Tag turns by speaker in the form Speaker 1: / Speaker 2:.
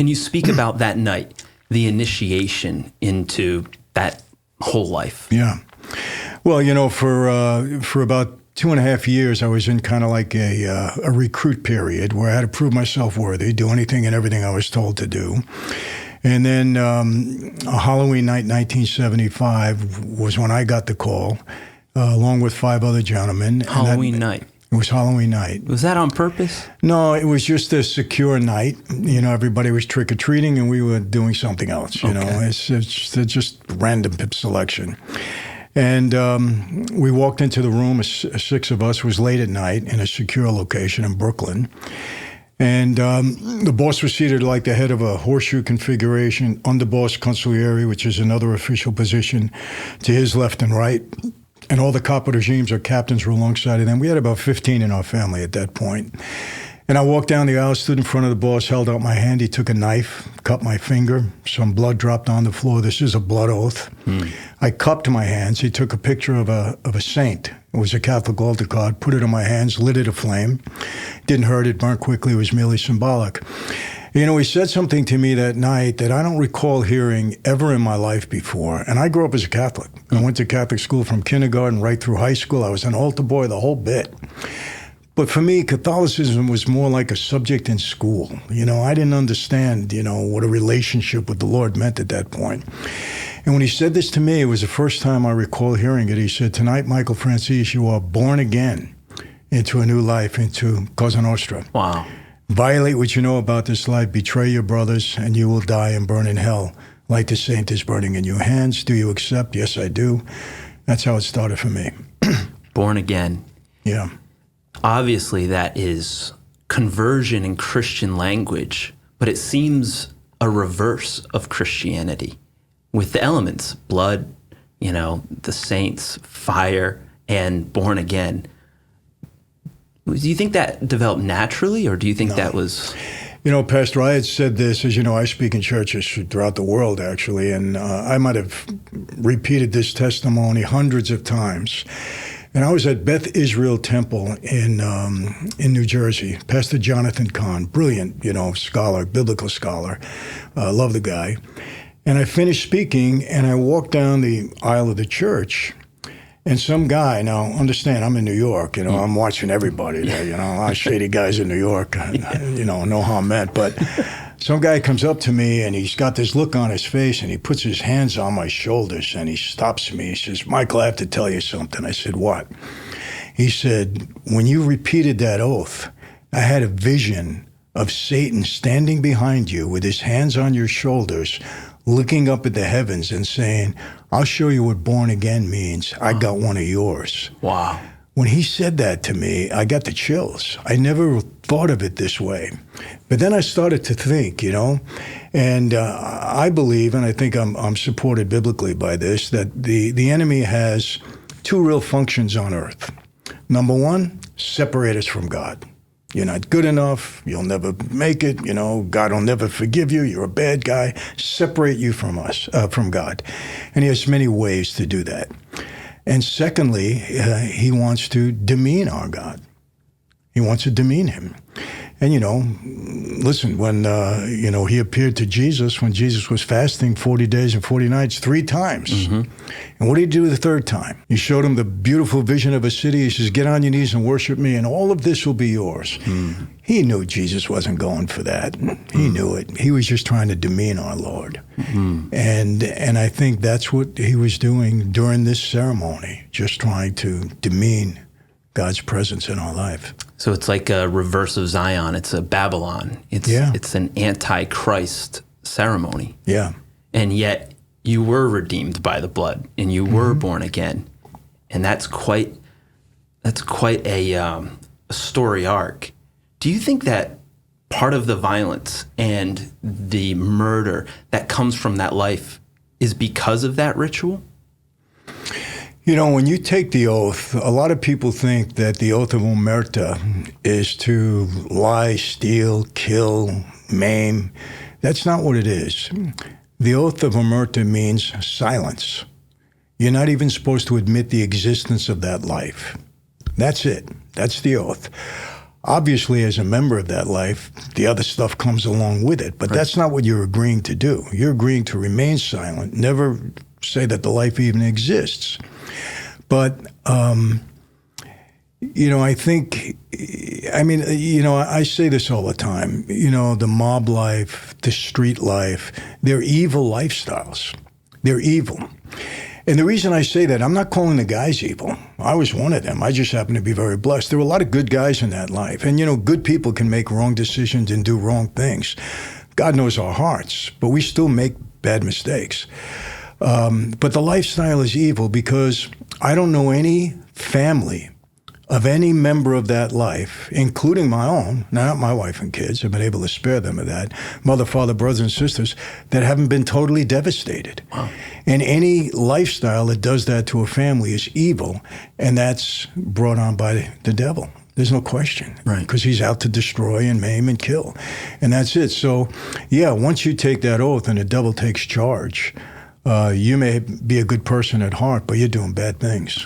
Speaker 1: Can you speak about that night, the initiation into that whole life?
Speaker 2: Yeah. Well, for about 2.5 years, I was in kind of like a recruit period where I had to prove myself worthy, do anything and everything I was told to do. And then a Halloween night, 1975, was when I got the call, along with 5 other gentlemen.
Speaker 1: Halloween night.
Speaker 2: It was Halloween night.
Speaker 1: Was that on purpose?
Speaker 2: No, it was just a secure night. Everybody was trick-or-treating and we were doing something else. It's just random selection. And we walked into the room, 6 of us. It was late at night in a secure location in Brooklyn. And the boss was seated like the head of a horseshoe configuration, underboss consigliere, which is another official position, to his left and right. And all the capo regimes or captains were alongside of them. We had about 15 in our family at that point. And I walked down the aisle, stood in front of the boss, held out my hand. He took a knife, cut my finger. Some blood dropped on the floor. This is a blood oath. I cupped my hands. He took a picture of a saint. It was a Catholic altar card, put it on my hands, lit it aflame. Didn't hurt, it burned quickly. It was merely symbolic. He said something to me that night that I don't recall hearing ever in my life before. And I grew up as a Catholic. I went to Catholic school from kindergarten right through high school. I was an altar boy, the whole bit. But for me, Catholicism was more like a subject in school. I didn't understand, what a relationship with the Lord meant at that point. And when he said this to me, it was the first time I recall hearing it. He said, "Tonight, Michael Franzese, you are born again into a new life, into Cosa Nostra.
Speaker 1: Wow.
Speaker 2: Violate what you know about this life, betray your brothers, and you will die and burn in hell. Like the saint is burning in your hands. Do you accept?" Yes, I do. That's how it started for me.
Speaker 1: Born again.
Speaker 2: Yeah.
Speaker 1: Obviously, that is conversion in Christian language, but it seems a reverse of Christianity with the elements, blood, the saints, fire, and born again. Do you think that developed naturally, or do you think that was...
Speaker 2: Pastor, I had said this, as you know, I speak in churches throughout the world, actually, and I might have repeated this testimony hundreds of times. And I was at Beth Israel Temple in New Jersey. Pastor Jonathan Kahn, brilliant, scholar, biblical scholar. Love the guy. And I finished speaking, and I walked down the aisle of the church, and some guy, now understand, I'm in New York, I'm watching everybody there, a lot of shady guys in New York, no harm meant, but some guy comes up to me and he's got this look on his face and he puts his hands on my shoulders and he stops me. He says, "Michael, I have to tell you something." I said, "What?" He said, "When you repeated that oath, I had a vision of Satan standing behind you with his hands on your shoulders, looking up at the heavens and saying, 'I'll show you what born again means. I got one of yours.'"
Speaker 1: Wow.
Speaker 2: When he said that to me, I got the chills. I never thought of it this way. But then I started to think, and I believe, and I think I'm supported biblically by this, that the enemy has 2 real functions on earth. Number 1, separate us from God. You're not good enough. You'll never make it. God will never forgive you. You're a bad guy. Separate you from us, from God. And he has many ways to do that. And secondly, he wants to demean our God. He wants to demean him. And, listen, when, he appeared to Jesus when Jesus was fasting 40 days and 40 nights 3 times. Mm-hmm. And what did he do the 3rd time? He showed him the beautiful vision of a city. He says, "Get on your knees and worship me, and all of this will be yours." Mm. He knew Jesus wasn't going for that. He knew it. He was just trying to demean our Lord. Mm. And I think that's what he was doing during this ceremony, just trying to demean God's presence in our life.
Speaker 1: So it's like a reverse of Zion. It's a Babylon. It's an anti-Christ ceremony.
Speaker 2: Yeah.
Speaker 1: And yet you were redeemed by the blood and you were born again. And that's quite a story arc. Do you think that part of the violence and the murder that comes from that life is because of that ritual?
Speaker 2: When you take the oath, a lot of people think that the oath of omerta is to lie, steal, kill, maim. That's not what it is. The oath of omerta means silence. You're not even supposed to admit the existence of that life. That's it. That's the oath. Obviously, as a member of that life, the other stuff comes along with it. But that's not what you're agreeing to do. You're agreeing to remain silent, never say that the life even exists. But, I think, I say this all the time, the mob life, the street life, they're evil lifestyles. They're evil. And the reason I say that, I'm not calling the guys evil. I was one of them. I just happen to be very blessed. There were a lot of good guys in that life. And, good people can make wrong decisions and do wrong things. God knows our hearts, but we still make bad mistakes. But the lifestyle is evil because I don't know any family of any member of that life, including my own, not my wife and kids, I've been able to spare them of that, mother, father, brothers and sisters, that haven't been totally devastated. Wow. And any lifestyle that does that to a family is evil, and that's brought on by the devil. There's no question. Right. Because he's out to destroy and maim and kill. And that's it. So, once you take that oath and the devil takes charge, you may be a good person at heart, but you're doing bad things.